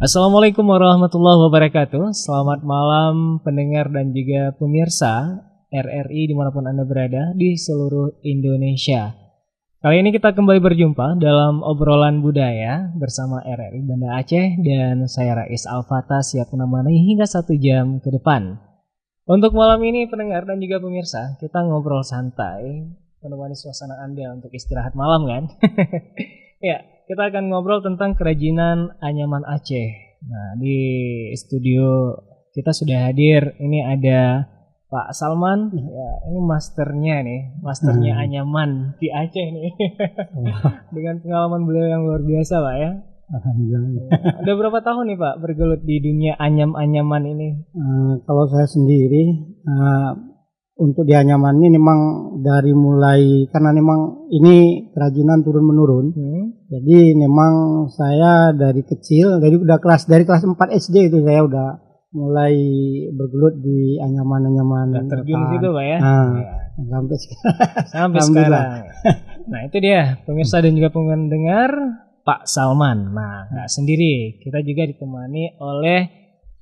Assalamualaikum warahmatullahi wabarakatuh. Selamat malam pendengar dan juga pemirsa RRI dimanapun Anda berada di seluruh Indonesia. Kali ini kita kembali berjumpa dalam obrolan budaya bersama RRI Banda Aceh dan saya Rais Al-Fatah siap menemani hingga 1 jam ke depan. Untuk malam ini pendengar dan juga pemirsa, kita ngobrol santai, menemani suasana Anda untuk istirahat malam kan? Ya, kita akan ngobrol tentang kerajinan anyaman Aceh. Nah, di studio kita sudah hadir. Ini ada Pak Salman. Ya, ini masternya anyaman di Aceh nih. Dengan pengalaman beliau yang luar biasa, Pak ya. Alhamdulillah. Udah berapa tahun nih Pak bergelut di dunia anyam-anyaman ini? Kalau saya sendiri untuk di anyaman ini memang dari mulai karena memang ini kerajinan turun menurun. Jadi memang saya dari kecil dari kelas 4 SD itu saya udah mulai bergelut di anyaman-anyaman. Terjun di situ Pak ya. Sampai sekarang. Sampai sekarang. Nah, itu dia pemirsa dan juga pendengar Pak Salman. Nah, nggak sendiri. Kita juga ditemani oleh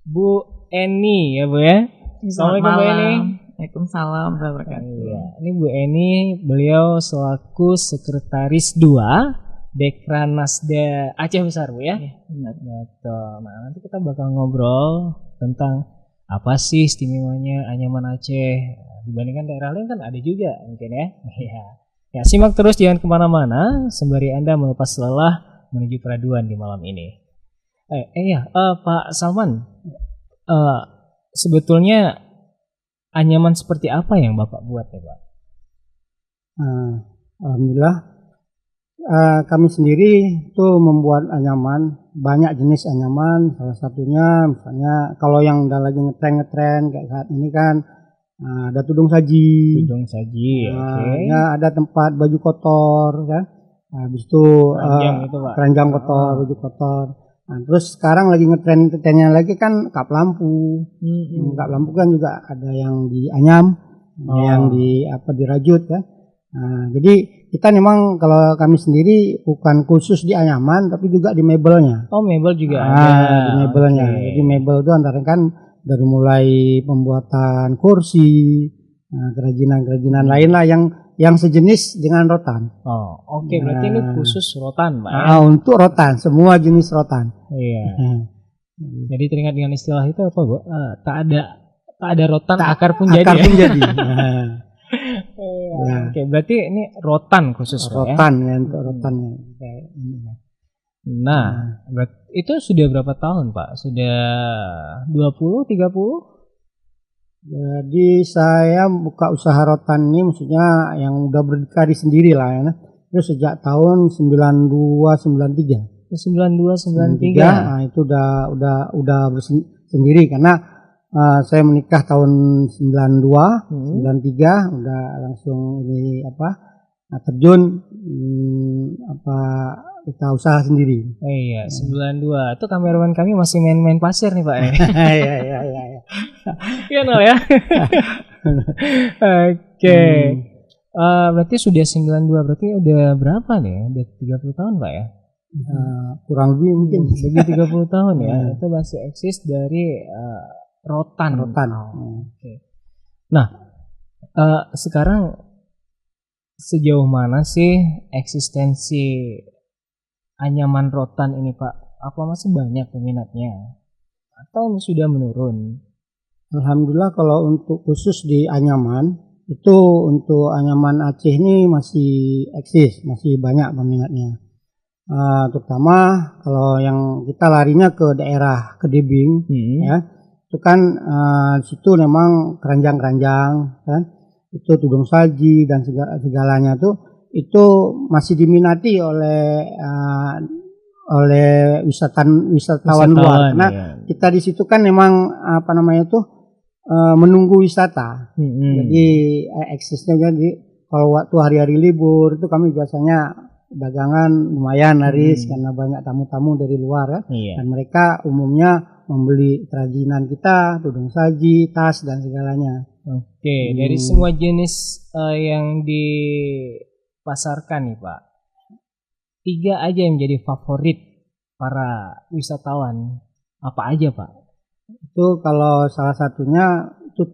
Bu Eni ya Bu ya. Assalamualaikum Bu Eni. Waalaikumsalam warahmatullahi wabarakatuh. Iya, ini Bu Eni, beliau selaku sekretaris 2 Dekranasda Aceh Besar Bu ya. Benar. Betul. Nah, nanti kita bakal ngobrol tentang apa sih istimewanya anyaman Aceh dibandingkan daerah lain kan ada juga mungkin ya. Iya. Ya, simak terus jangan kemana-mana sembari Anda melepas lelah menuju peraduan di malam ini. Pak Salman, sebetulnya anyaman seperti apa yang Bapak buat ya Pak? Alhamdulillah kami sendiri itu membuat anyaman, banyak jenis anyaman. Salah satunya misalnya kalau yang udah lagi ngetren kayak saat ini kan ada tudung saji. Tudung saji, oke. Ya, ada tempat baju kotor kan. Habis itu keranjang kotor, baju kotor. Nah, terus sekarang lagi ngetrennya lagi kan kap lampu. Kap lampu kan juga ada yang di anyam, yang dirajut kan. Nah, jadi kita memang kalau kami sendiri bukan khusus di anyaman tapi juga di mebelnya. Oh, mebel juga ada. Di mebelnya. Okay. Jadi mebel itu antara kan dari mulai pembuatan kursi, kerajinan-kerajinan lain lah yang sejenis dengan rotan. Oh, oke. Berarti ini khusus rotan, Pak. Untuk rotan, semua jenis rotan. Iya. Jadi teringat dengan istilah itu apa, Bu? Tak ada rotan, akar pun jadi. Akar pun jadi. Oke, berarti ini rotan khusus, rotan ya untuk rotannya. Nah, itu sudah berapa tahun, Pak? Sudah 20, 30? Jadi saya buka usaha rotan ini maksudnya yang udah berdikari sendiri lah ya. Itu sejak tahun 92 93. 92 93. Nah, itu udah sendiri karena saya menikah tahun 92 93 udah langsung ini terjun kita usaha sendiri. Iya, 92. Itu kameraman kami masih main-main pasir nih, Pak. Iya. Iya, no ya. Oke. Berarti sudah 92, berarti udah berapa nih? Udah 30 tahun, Pak ya? Kurang lebih mungkin. Lebih 30 tahun ya. Itu masih eksis dari rotan. Oke. Nah, sekarang sejauh mana sih eksistensi anyaman rotan ini Pak? Apa masih banyak peminatnya? Atau sudah menurun? Alhamdulillah kalau untuk khusus di anyaman, itu untuk anyaman Aceh ini masih eksis, masih banyak peminatnya. Terutama kalau yang kita larinya ke daerah Kedebing, ya, itu kan di situ memang keranjang-keranjang, kan, itu tudung saji dan segalanya itu masih diminati oleh wisatawan luar karena kita di situ kan memang menunggu wisata. Jadi eksisnya jadi kalau waktu hari-hari libur itu kami biasanya dagangan lumayan laris karena banyak tamu-tamu dari luar kan. Dan mereka umumnya membeli kerajinan kita, tudung saji, tas dan segalanya. Oke, dari semua jenis yang dipasarkan nih Pak, 3 aja yang jadi favorit para wisatawan. Apa aja Pak? Itu kalau salah satunya itu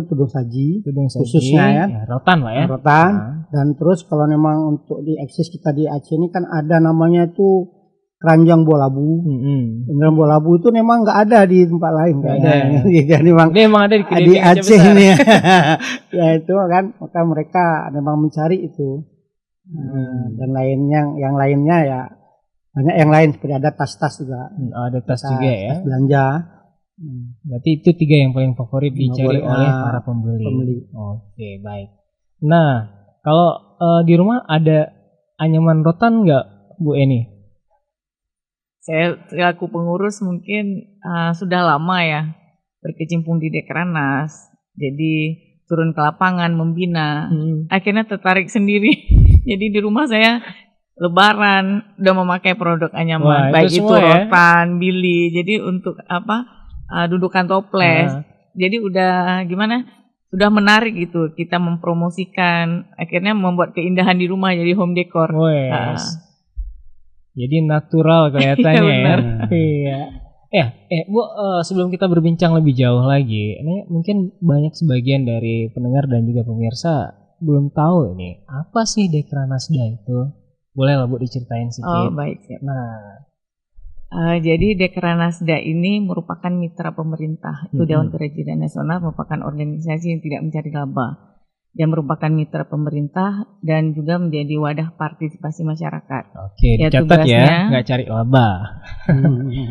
tudung saji, Tudung saji, khususnya ya. rotan Pak ya. Rotan. Nah. Dan terus kalau memang untuk di eksis kita di Aceh ini kan ada namanya itu keranjang bolabu. Keranjang bolabu itu memang nggak ada di tempat lain. Nggak ada. Jadi memang Ini emang ada di Aceh ini. Ya itu kan, maka mereka memang mencari itu. Dan yang lainnya ya banyak yang lain, seperti ada tas-tas juga. Ada tas juga ya. Tas belanja. Berarti itu 3 yang paling favorit dicari oleh para pembeli. Oke, baik. Nah, kalau di rumah ada anyaman rotan nggak Bu Eni? Saya selaku pengurus mungkin sudah lama ya berkecimpung di Dekeranas. Jadi turun ke lapangan membina. Akhirnya tertarik sendiri. Jadi di rumah saya Lebaran udah memakai produk anyaman. Wah, baik itu semua rotan, bili. Jadi untuk dudukan toples. Jadi udah gimana? Sudah menarik gitu kita mempromosikan. Akhirnya membuat keindahan di rumah jadi home decor. Jadi natural kelihatannya ya. Iya. Bu, sebelum kita berbincang lebih jauh lagi, ini mungkin banyak sebagian dari pendengar dan juga pemirsa belum tahu ini apa sih Dekranasda itu. Boleh lah Bu diceritain sedikit. Oh baik. Nah, jadi Dekranasda ini merupakan mitra pemerintah. Itu Dewan Kerajinan Nasional, merupakan organisasi yang tidak mencari laba. Dia merupakan mitra pemerintah dan juga menjadi wadah partisipasi masyarakat. Oke, dicatat ya, nggak cari laba.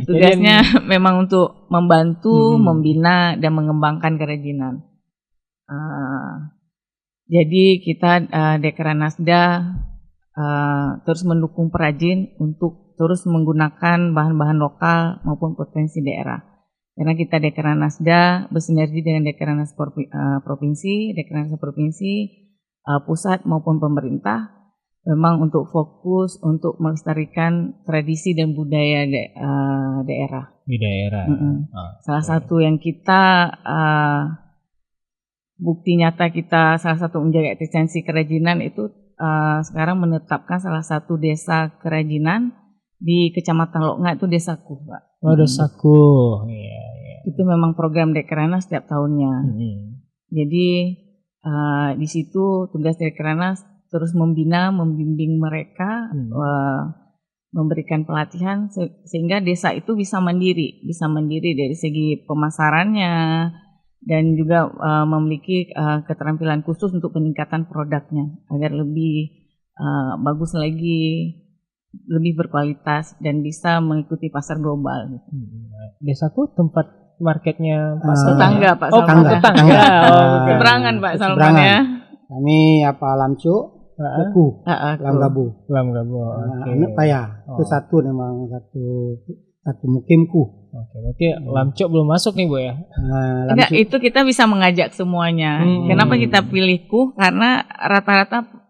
Tugasnya memang untuk membantu, membina dan mengembangkan kerajinan. Jadi kita Dekranasda terus mendukung perajin untuk terus menggunakan bahan-bahan lokal maupun potensi daerah. Karena kita Dekranasda bersinergi dengan Dekranas provinsi, Dekranasda provinsi, pusat maupun pemerintah, memang untuk fokus untuk melestarikan tradisi dan budaya daerah. Di daerah. Salah satu yang kita bukti nyata kita salah satu menjaga eksistensi kerajinan itu sekarang menetapkan salah satu desa kerajinan di Kecamatan Loknga, itu desaku, Pak. Oh, desaku. Iya. Itu memang program Dekranas setiap tahunnya. Jadi di situ tugas Dekranas terus membina, membimbing mereka, memberikan pelatihan sehingga desa itu bisa mandiri dari segi pemasarannya dan juga memiliki keterampilan khusus untuk peningkatan produknya agar lebih bagus lagi, lebih berkualitas dan bisa mengikuti pasar global. Desaku tempat marketnya Pak Salman. Tetangga Pak Salman. Tetangga. Seberangan Pak Salman ya. Kami Lamcu, Lamgabu. Oke. Paya. Itu satu memang satu mukimku. Oke, berarti Lamcu belum masuk nih Bu ya? Enggak, itu kita bisa mengajak semuanya. Kenapa kita pilihku? Karena rata-rata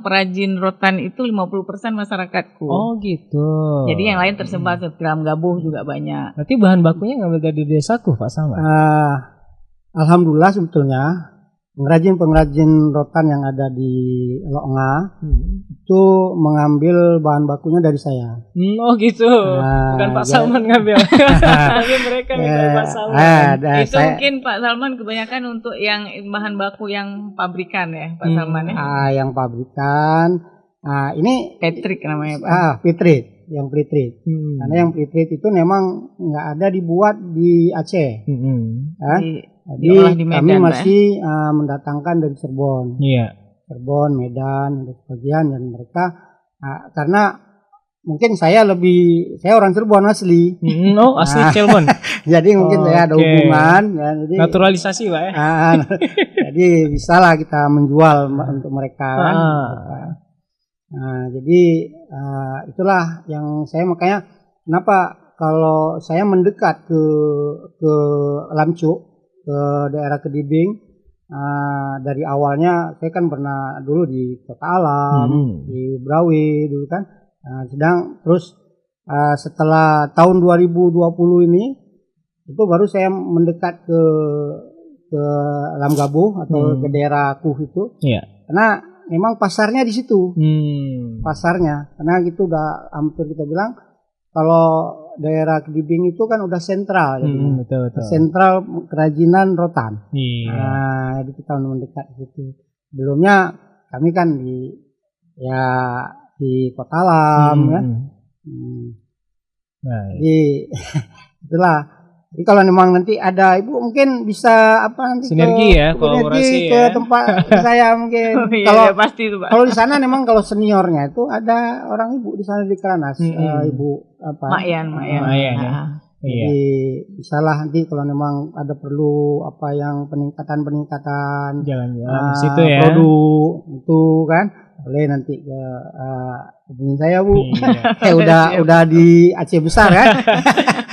perajin rotan itu 50% masyarakatku. Oh gitu. Jadi yang lain tersebar seperti Lamgabuh juga banyak. Berarti bahan bakunya ngambil dari desaku Pak Salman? Alhamdulillah sebetulnya pengrajin rotan yang ada di Loknga itu mengambil bahan bakunya dari saya. Oh gitu. Bukan Pak Salman ngambil. Tapi mereka minta Pak Salman. Itu mungkin Pak Salman kebanyakan untuk yang bahan baku yang pabrikan ya Pak Salman ya. Yang pabrikan. Ini Petrik namanya Pak. Petrik. Yang Petrik. Karena yang Petrik itu memang nggak ada dibuat di Aceh. Jadi kami masih mendatangkan dari Cirebon. Iya. Cirebon, Medan, dan sebagian, dan mereka karena mungkin saya orang Cirebon asli. Asli Cirebon. Jadi mungkin saya ada hubungan. Jadi, naturalisasi Pak ya. Jadi bisalah kita menjual untuk mereka. Jadi itulah yang saya makanya kenapa kalau saya mendekat ke Lamcu, ke daerah Kedibing, dari awalnya saya kan pernah dulu di Kota Alam, di Brawi dulu kan, sedang terus setelah tahun 2020 ini itu baru saya mendekat ke Lamgabuh atau ke daerah Kuh itu, karena memang pasarnya di situ, pasarnya, karena gitu udah hampir kita bilang kalau daerah Kedibing itu kan udah sentral, betul. sentral kerajinan rotan. Iya. Nah, jadi kita mendekat ke situ. Sebelumnya kami kan di Kota Alam kan. Nah, Jadi itulah. Jadi kalau memang nanti ada Ibu mungkin bisa nanti sinergi ya, kolaborasi ke tempat saya mungkin. Kalau pasti itu, Pak. Kalau di sana memang kalau seniornya itu ada orang Ibu di sana di Keranas, Ibu Mayan. Ya. Jadi bisalah nanti kalau memang ada perlu yang peningkatan jalan-jalan situ ya. Produk itu kan boleh nanti ke hubungin saya Bu. Udah di Aceh besar kan.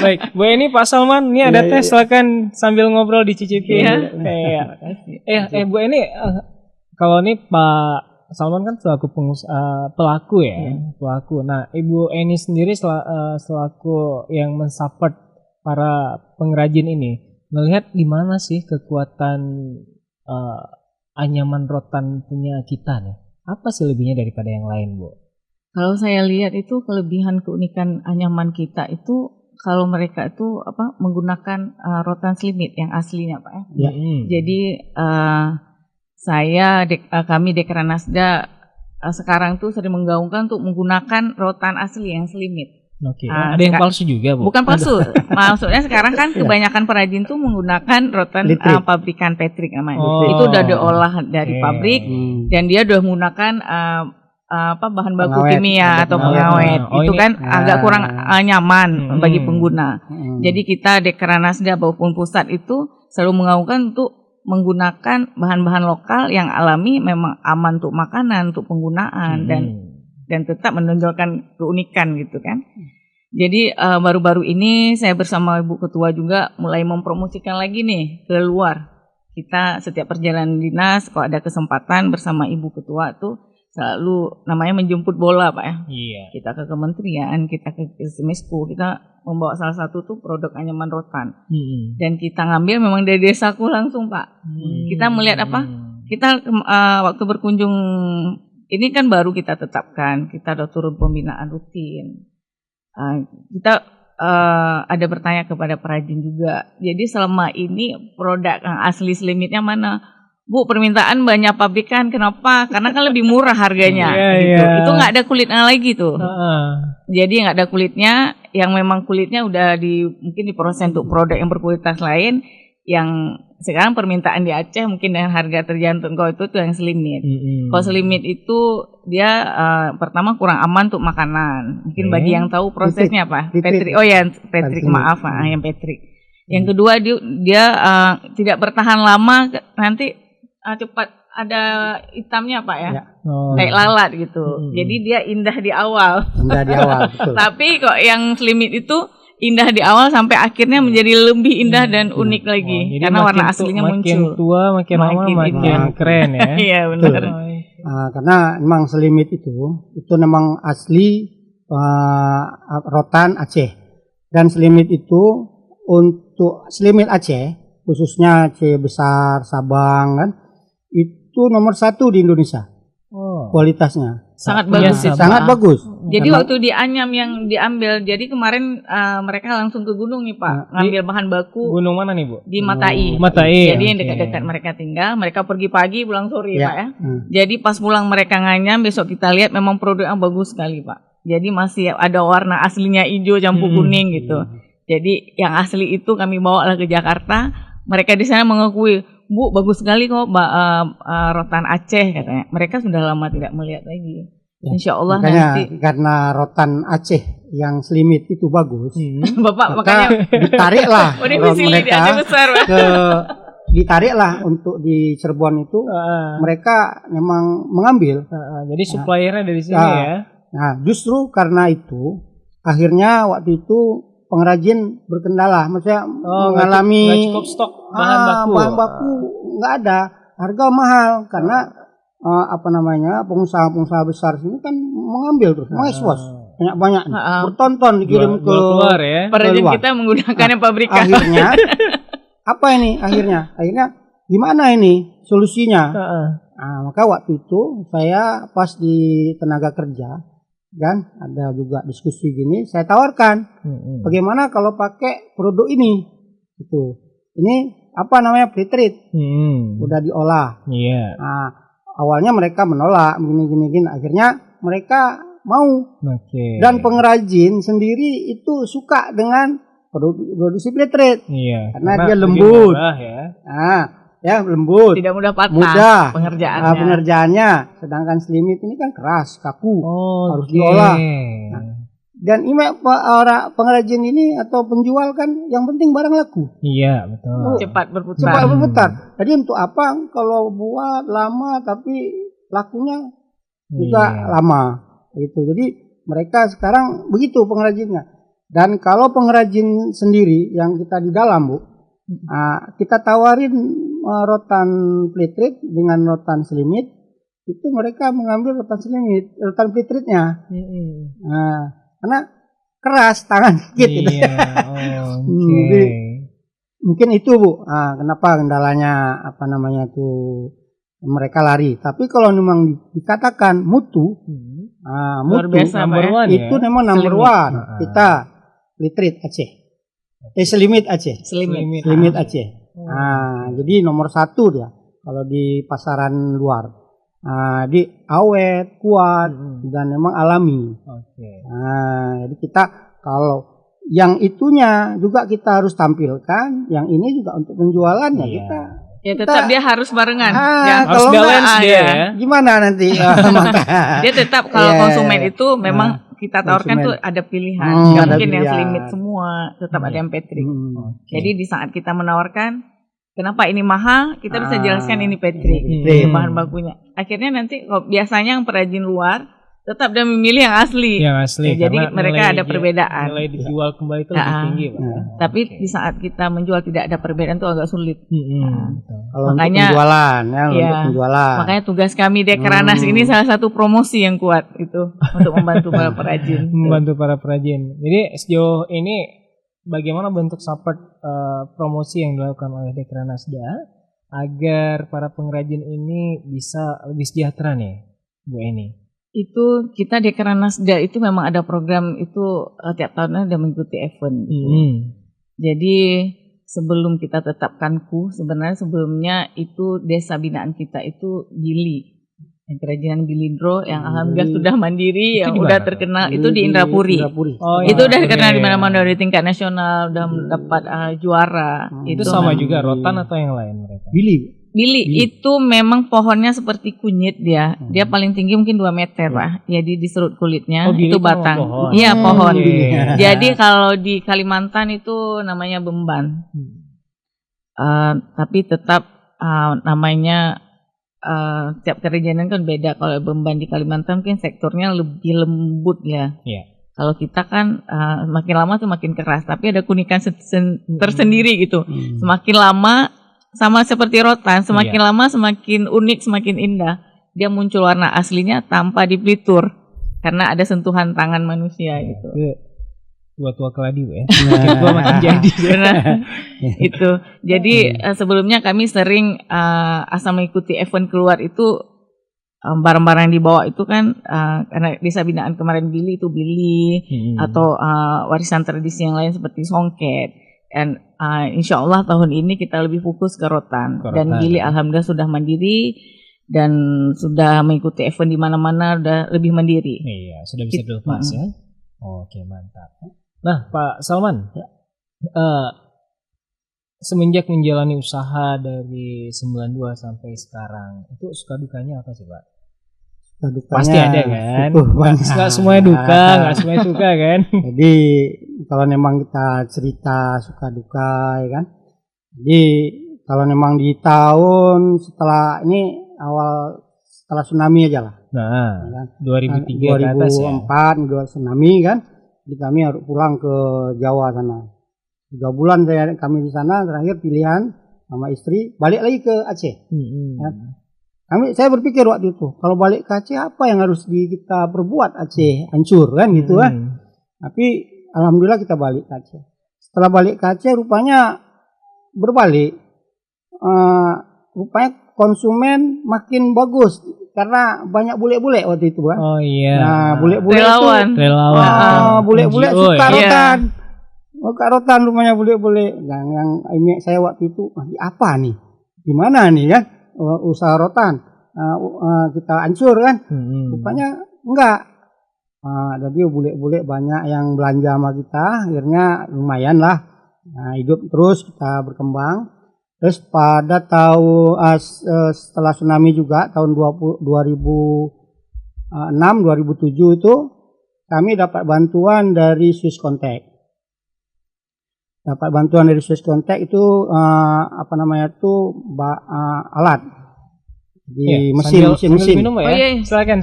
Baik, Bu Eni, Pak Salman, ini ada tes, silakan sambil ngobrol dicicipi. Bu Eni, kalau ini Pak Salman kan selaku pelaku ya, pelaku. Nah, Ibu Eni sendiri selaku yang mensupport para pengrajin ini, melihat di mana sih kekuatan anyaman rotan punya kita nih? Apa sih lebihnya daripada yang lain, Bu? Kalau saya lihat itu kelebihan keunikan anyaman kita itu kalau mereka itu menggunakan rotan selimit yang aslinya, Pak. Ya. Jadi kami Dekranasda sekarang tuh sering menggaungkan untuk menggunakan rotan asli yang selimit. Oke. Ada yang palsu juga, Bu? Bukan palsu. Maksudnya sekarang kan kebanyakan perajin tuh menggunakan rotan pabrikan Patrick namanya. Itu udah diolah dari pabrik dan dia udah menggunakan bahan baku kimia atau pengawet. Itu kan agak kurang nyaman bagi pengguna. Jadi kita Dekranasda maupun pusat itu selalu mengaungkan untuk menggunakan bahan-bahan lokal yang alami, memang aman untuk makanan, untuk penggunaan dan tetap menonjolkan keunikan gitu kan. Jadi baru-baru ini saya bersama Ibu Ketua juga mulai mempromosikan lagi nih ke luar. Kita setiap perjalanan dinas kalau ada kesempatan bersama Ibu Ketua tuh selalu namanya menjemput bola, Pak ya. Iya. Kita ke kementerian, kita ke Semisku, kita membawa salah satu tuh produk anyaman rotan. Dan kita ngambil memang dari desaku langsung, Pak. Kita melihat kita waktu berkunjung ini kan baru kita tetapkan, kita udah turun pembinaan rutin. Kita ada bertanya kepada perajin juga. Jadi selama ini produk yang asli selimitnya mana? Bu, permintaan banyak pabrikan, kenapa? Karena kan lebih murah harganya. Gitu. Itu nggak ada kulitnya lagi tuh. Jadi nggak ada kulitnya, yang memang kulitnya udah mungkin diproses untuk produk yang berkualitas lain. Yang sekarang permintaan di Aceh mungkin dengan harga terjangkau itu tuh yang selimit. Kalau selimit itu dia pertama kurang aman untuk makanan. Mungkin bagi yang tahu prosesnya apa? Patrick. Oh ya, Patrick, maaf, yang Patrick. Yang kedua dia tidak bertahan lama, nanti cepat ada hitamnya, Pak ya. Kayak lalat gitu. Jadi dia indah di awal. Betul. Tapi kok yang selimit itu indah di awal sampai akhirnya menjadi lebih indah dan unik lagi karena warna aslinya muncul. Makin tua, makin lama makin keren ya. Iya benar. Karena memang selimit itu memang asli rotan Aceh, dan selimit itu untuk selimit Aceh khususnya Aceh besar, Sabang kan itu nomor 1 di Indonesia. Kualitasnya sangat bagus, sangat bagus. Jadi waktu di Anyam yang diambil, jadi kemarin mereka langsung ke gunung nih, Pak, ngambil bahan baku. Gunung mana nih, Bu? Di Matai. Jadi yang dekat-dekat mereka tinggal, mereka pergi pagi pulang sore, Pak ya. Jadi pas pulang mereka nganyam, besok kita lihat memang produk yang bagus sekali, Pak. Jadi masih ada warna aslinya hijau campur kuning gitu. Jadi yang asli itu kami bawa lah ke Jakarta. Mereka di sana mengakui, Bu, bagus sekali kok rotan Aceh katanya. Mereka sudah lama tidak melihat lagi. Insya Allah nanti. Karena rotan Aceh yang selimit itu bagus, Bapak makanya ditariklah mereka ditariklah untuk di Cirebon itu. Mereka memang mengambil. Jadi suppliernya dari sini ya. Nah, justru karena itu akhirnya waktu itu pengrajin berkendala, maksudnya mengalami nggak cukup stok bahan baku nggak ada, harga mahal karena pengusaha besar sini kan mengambil terus, mengekspos banyak bertonton dikirim ke luar ya. Perajin kita menggunakan pabrikan. Akhirnya apa ini? Akhirnya gimana ini solusinya? Maka waktu itu saya pas di tenaga kerja kan ada juga diskusi gini, saya tawarkan bagaimana kalau pakai produk ini gitu. Ini apa namanya, pre-treat, udah diolah. Nah, awalnya mereka menolak gini, akhirnya mereka mau. Dan pengrajin sendiri itu suka dengan produksi pre-treat karena dia lembut, lembut, tidak mudah patah, pengerjaannya. Sedangkan Slimit ini kan keras, kaku, harus diolah. Nah, dan ini pengrajin ini atau penjual kan yang penting barang laku. Iya, betul. Cepat berputar. Jadi untuk apa kalau buat lama tapi lakunya juga lama itu. Jadi mereka sekarang begitu pengrajinnya. Dan kalau pengrajin sendiri yang kita di dalam, Bu, kita tawarin rotan pre-treat dengan rotan Slimit, itu mereka mengambil rotan pre-treatnya. Karena keras tangan dikit gitu. Jadi, mungkin itu, Bu. Kenapa kendalanya mereka lari. Tapi kalau memang dikatakan mutu, mutu biasa, number one, itu memang number one. Kita pre-treat Aceh. Slimit Aceh. Slimit Aceh. Jadi nomor 1 dia kalau di pasaran luar. Di awet, kuat, dan memang alami. Jadi kita kalau yang itunya juga kita harus tampilkan, yang ini juga untuk penjualannya kita. Ya tetap dia harus barengan. Harus balance dia ya. Gimana nanti? Dia tetap kalau konsumen itu memang kita tawarkan tuh ada pilihan. Nggak mungkin yang Slimit semua, tetap ada yang pre-treat. Jadi di saat kita menawarkan, kenapa ini mahal, kita bisa jelaskan ini pre-treat, bahan bakunya. Akhirnya nanti biasanya yang perajin luar tetap dia memilih yang asli. Jadi mereka ada perbedaan. Nilai dijual kembali itu lebih tinggi, Pak. Tapi di saat kita menjual tidak ada perbedaan itu agak sulit. Kalau makanya untuk penjualan, untuk penjualan. Makanya tugas kami Dekranas ini salah satu promosi yang kuat itu untuk membantu para perajin. Membantu para perajin. Jadi sejauh ini bagaimana bentuk support promosi yang dilakukan oleh Dekranasda agar para pengrajin ini bisa lebih sejahtera nih, Bu Eni? Itu kita Dekranasda itu memang ada program itu tiap tahunnya ada mengikuti event gitu. Jadi sebelum kita tetapkan sebenarnya sebelumnya itu desa binaan kita itu Gili, kerajinan Gilidro yang alhamdulillah sudah mandiri, yang udah terkenal itu di Indrapuri. Itu udah terkenal di mana-mana, di tingkat nasional, udah mendapat juara. Itu sama juga rotan atau yang lain mereka? Bili itu memang pohonnya seperti kunyit dia. Dia paling tinggi mungkin 2 meter, Pak. Jadi diserut kulitnya itu batang. Iya, pohon. Jadi kalau di Kalimantan itu namanya bemban. Tapi tetap namanya tiap kerajinan kan beda. Kalau bemban di Kalimantan mungkin sektornya lebih lembut ya. Kalau kita kan semakin lama semakin keras, tapi ada keunikan tersendiri gitu. Semakin lama sama seperti rotan, semakin lama semakin unik, semakin indah. Dia muncul warna aslinya tanpa dipelitur karena ada sentuhan tangan manusia gitu. Tua-tua keladi, ya. Tua makin jadi. Itu. Jadi sebelumnya kami sering asal mengikuti event keluar itu barang-barang yang dibawa itu kan karena desa binaan kemarin Bili atau warisan tradisi yang lain seperti songket. Dan insya Allah tahun ini kita lebih fokus ke rotan. Dan Gili alhamdulillah sudah mandiri dan sudah mengikuti event di mana-mana, udah lebih mandiri. Iya, sudah bisa dilepas ya. Oke, mantap. Nah, Pak Salman, semenjak menjalani usaha dari 92 sampai sekarang, itu suka dukanya apa sih, Pak? Pasti ada kan? Nggak semuanya duka, nggak semuanya suka kan? Jadi kalau memang kita cerita suka duka, ya kan? Jadi kalau memang di tahun setelah ini setelah tsunami aja lah. Nah, ya kan? 2003 2004 ya? Tsunami kan? Jadi kami harus pulang ke Jawa sana. 3 bulan kami di sana, terakhir pilihan sama istri balik lagi ke Aceh. Ya. Saya berpikir waktu itu, kalau balik ke Aceh apa yang harus kita perbuat, Aceh hancur kan gitu kan. Tapi alhamdulillah kita balik ke Aceh. Setelah balik ke Aceh rupanya berbalik. Rupanya konsumen makin bagus karena banyak bule-bule waktu itu kan. Oh iya. Nah, bule-bule itu relawan. bule-bule NGO suka ya. rotan. Suka rotan rumahnya bule-bule. Yang saya waktu itu, apa nih? Gimana nih ya? Usaha rotan. Kita hancur kan? Rupanya enggak. Jadi bule-bule banyak yang belanja sama kita, akhirnya lumayan lah. Nah, hidup terus, kita berkembang. Terus pada setelah tsunami juga tahun 2006-2007 itu kami dapat bantuan dari Swiss Contact. Dapat bantuan dari Swiss Contact itu alat di mesin. Minum ya? Oh iya. Silakan.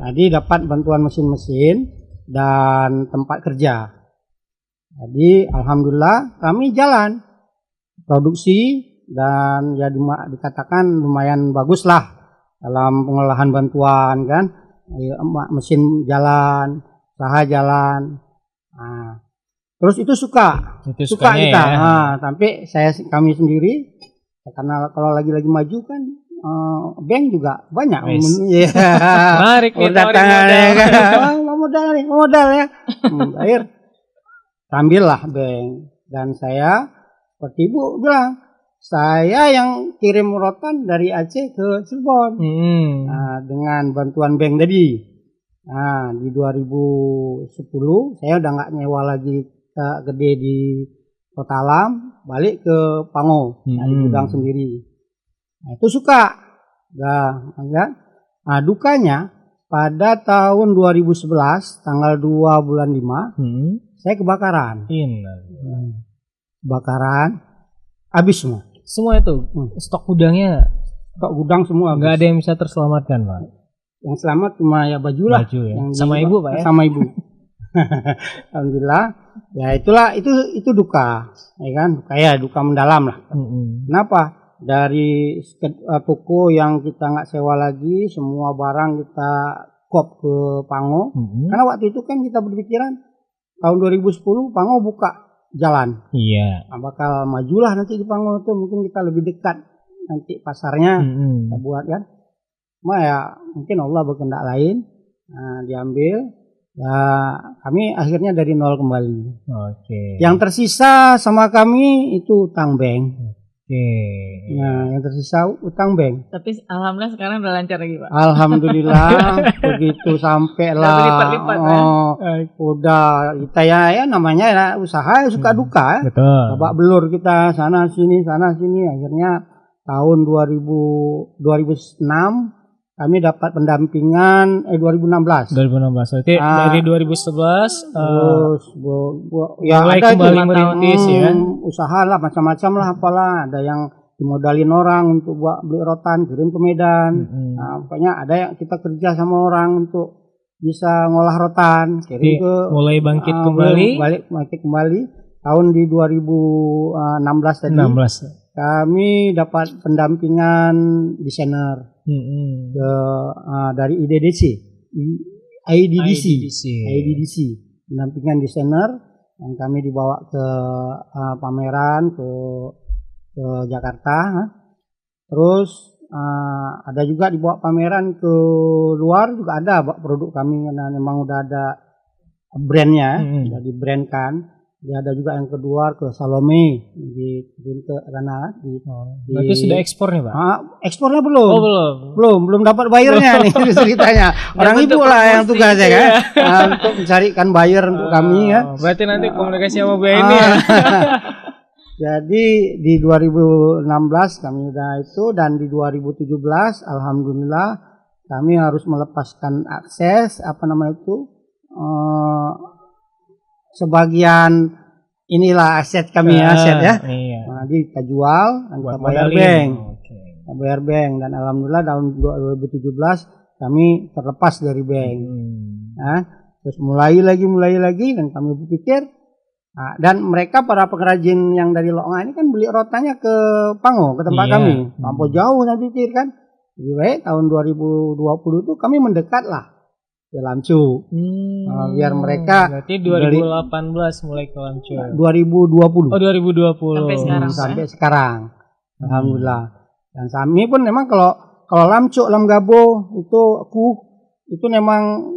Jadi dapat bantuan mesin-mesin dan tempat kerja. Jadi alhamdulillah kami jalan produksi dan ya dikatakan lumayan bagus lah dalam pengolahan bantuan kan. Mesin jalan, usaha jalan. Nah, terus itu suka kita. Ya. Tapi kami sendiri karena kalau lagi maju kan bank juga banyak. Menarik modal ya. Akhir ambillah bank dan saya seperti Ibu bilang, saya yang kirim rotan dari Aceh ke Cirebon. Dengan bantuan bank tadi. Nah, di 2010 saya udah nggak nyewa lagi gede di Kota Alam, balik ke Pango, di gudang sendiri. Nah, itu suka. Nah, dukanya pada tahun 2011 tanggal 2 bulan 5 saya kebakaran. Kebakaran habis semua itu stok gudangnya, gudang semua nggak ada yang bisa terselamatkan, Pak. Yang selamat cuma ya baju lah ya. yang sama Ibu, Pak ya. Sama Ibu. Alhamdulillah. Ya itulah itu duka, ya kan? Duka mendalam lah. Kenapa? Dari toko yang kita nggak sewa lagi, semua barang kita kop ke Pango. Karena waktu itu kan kita berpikiran tahun 2010 Pango buka jalan. Iya. Nah, bakal majulah nanti di Pango itu, mungkin kita lebih dekat nanti pasarnya kita buat kan. Ya mungkin Allah berkehendak lain. Nah, diambil. Ya kami akhirnya dari nol kembali. Yang tersisa sama kami itu utang bank. Nah, yang tersisa utang bank. Tapi alhamdulillah sekarang udah lancar lagi, Pak. Alhamdulillah. Begitu sampai lah. Udah kita ya namanya ya, usaha suka duka. Betul. Babak belur kita sana sini. Akhirnya tahun 2006 kami dapat pendampingan 2016. Berarti dari 2011 terus ya mulai ada kembali merintis ya. Usaha lah macam-macam lah, apalah, ada yang dimodalin orang untuk buat beli rotan kirim ke Medan. Nah, pokoknya ada yang kita kerja sama orang untuk bisa ngolah rotan kirim ke mulai bangkit kembali tahun di 2016 tadi. Kami dapat pendampingan desainer dari IDDC, pendampingan desainer yang kami dibawa ke pameran ke Jakarta. Terus ada juga dibawa pameran ke luar juga ada produk kami, karena memang udah ada brandnya, udah dibrandkan. Dia ada juga yang kedua ke Salome dikirim ke sana. Berarti sudah ekspor nih, Pak? Ekspornya belum. Belum dapat bayarnya nih ceritanya. Orang Ibu lah yang tugasnya kan, untuk mencarikan buyer untuk kami ya. Berarti nanti komunikasi sama Bu ini ya. Jadi di 2016 kami udah itu, dan di 2017 alhamdulillah kami harus melepaskan akses sebagian inilah aset kami ya. Iya. Nah, kita jual dan kita bayar bank. Dan alhamdulillah tahun 2017 kami terlepas dari bank. Nah, terus mulai lagi dan kami berpikir dan mereka para pengrajin yang dari Longa ini kan beli rotannya ke Pango, ke tempat kami. Mampu jauh saya pikir kan. Jadi baik tahun 2020 itu kami mendekat lah ke Lamcu. Biar mereka berarti 2018 mulai ke Lamcu. 2020. Oh, 2020. Sampai sekarang. Sampai sekarang. Alhamdulillah. Dan kami pun memang kalau kalau lamcuk, lam gabo itu itu memang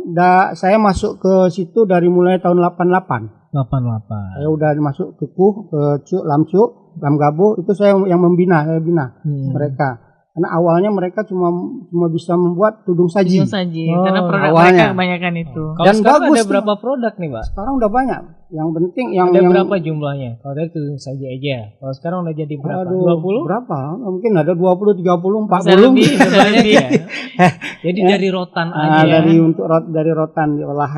saya masuk ke situ dari mulai tahun 88. 88. Saya udah masuk ke lamcuk, lam gabo itu saya yang membina, saya bina mereka. Karena awalnya mereka cuma bisa membuat tudung saji. Karena produk awalnya. mereka kebanyakan itu. Kalau Dan sekarang bagus ada tuh. berapa produk nih, Pak? Sekarang udah banyak. Yang penting Ada berapa jumlahnya? Kalau dari tudung saji aja. Kalau sekarang udah jadi berapa? 20? Berapa? Mungkin ada 20, 30, 40. Bisa lebih. Banyak ya. Jadi dari rotan aja. Dari rotan diolah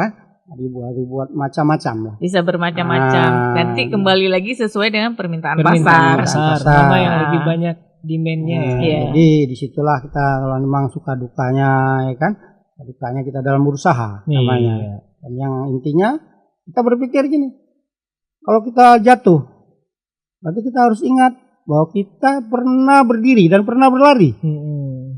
dibuat macam-macam lah. Bisa bermacam-macam. Nanti kembali lagi sesuai dengan permintaan pasar. Sama yang lebih banyak demand-nya ya. Iya. Jadi disitulah kita kalau memang suka dukanya ya kan, dukanya kita dalam berusaha namanya. Iya. Dan yang intinya kita berpikir gini, kalau kita jatuh, berarti kita harus ingat bahwa kita pernah berdiri dan pernah berlari.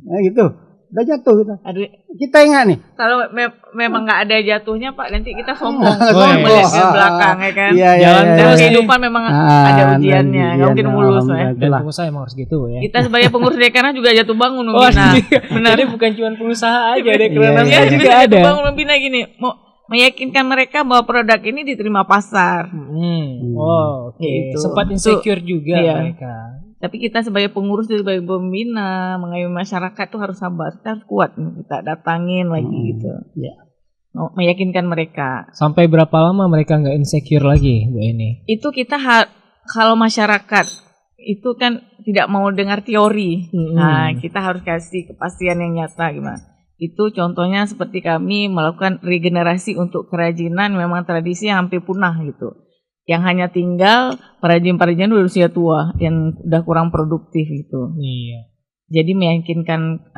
Ya gitu. Udah jatuh kita. Aduh, Kita ingat nih. kalau memang nggak ada jatuhnya Pak, nanti kita sombong Sombong. melihat ke belakang ya kan. Iya, Jalan terus Kehidupan memang ada ujiannya, nggak mungkin mulus ya. Dan pengusaha emang harus gitu ya. Kita sebagai pengurus Dekranasda juga jatuh bangun Oh, membina. benar. Jadi bukan cuma pengusaha aja, Dekranasda Iya, juga jatuh ada. bangun membina gini, mau meyakinkan mereka bahwa produk ini diterima pasar. Oh, oke. Gitu. Sempat insecure juga Iya. mereka. Tapi kita sebagai pengurus, sebagai pembina, mengayomi masyarakat tuh harus sabar, kita harus kuat, kita datangin lagi gitu. Iya. Meyakinkan mereka. Sampai berapa lama mereka nggak insecure lagi, Bu ini? Itu kita kalau masyarakat itu kan tidak mau dengar teori. Nah, kita harus kasih kepastian yang nyata gimana. Itu contohnya seperti kami melakukan regenerasi untuk kerajinan memang tradisi yang hampir punah gitu. Yang hanya tinggal perajin-perajin berusia tua yang udah kurang produktif gitu. Iya. Jadi meyakinkan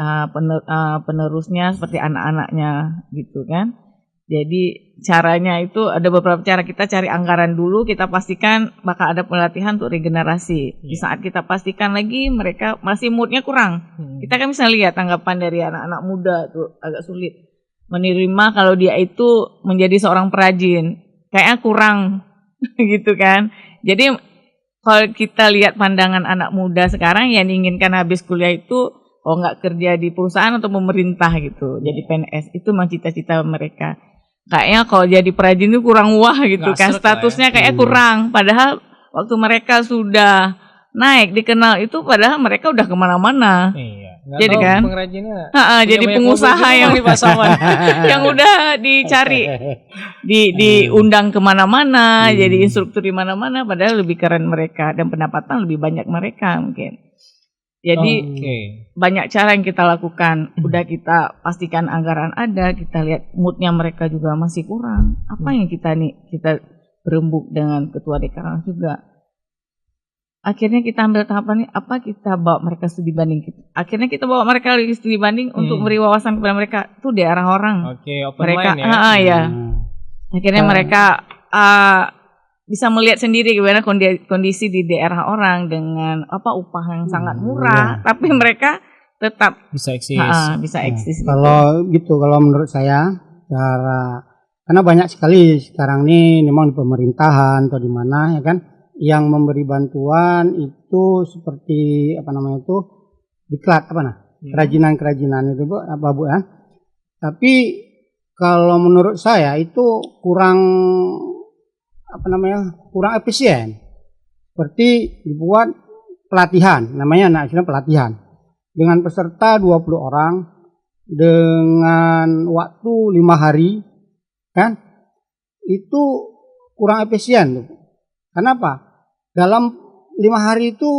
penerusnya seperti anak-anaknya gitu kan. Jadi caranya itu ada beberapa cara. Kita cari anggaran dulu, kita pastikan bakal ada pelatihan untuk regenerasi. Di saat kita pastikan lagi mereka masih moodnya kurang. Kita kan bisa lihat tanggapan dari anak-anak muda tuh agak sulit menerima kalau dia itu menjadi seorang perajin. Kayaknya kurang gitu kan. Jadi kalau kita lihat pandangan anak muda sekarang yang diinginkan habis kuliah itu nggak kerja di perusahaan atau pemerintah gitu, jadi PNS itu memang cita-cita mereka. Kayaknya kalau jadi perajin itu kurang wah gitu kan, statusnya kayak kurang. Padahal waktu mereka sudah naik dikenal itu, padahal mereka udah kemana-mana. Iya. Jadi kan pengrajinnya jadi pengusaha yang udah dicari diundang kemana-mana, jadi instruktur di mana-mana, padahal lebih keren mereka dan pendapatan lebih banyak mereka mungkin. Jadi banyak cara yang kita lakukan. Udah kita pastikan anggaran ada, kita lihat moodnya mereka juga masih kurang. Apa yang kita berembuk dengan ketua Dekranasda juga. Akhirnya kita ambil tahapan ini, apa kita bawa mereka studi banding. Akhirnya kita bawa mereka lagi studi banding untuk beri wawasan kepada mereka. Itu daerah orang. Open Mereka, mind ya. ya. Akhirnya mereka bisa melihat sendiri gimana kondisi di daerah orang dengan upah yang sangat murah, tapi mereka tetap bisa eksis. Bisa eksis. Kalau menurut saya karena banyak sekali sekarang ini memang di pemerintahan atau di mana ya kan, yang memberi bantuan itu seperti diklat kerajinan itu Bu ya. Tapi kalau menurut saya itu kurang kurang efisien. Seperti dibuat pelatihan, namanya pelatihan dengan peserta 20 orang dengan waktu 5 hari kan, itu kurang efisien. Kenapa? Dalam 5 hari itu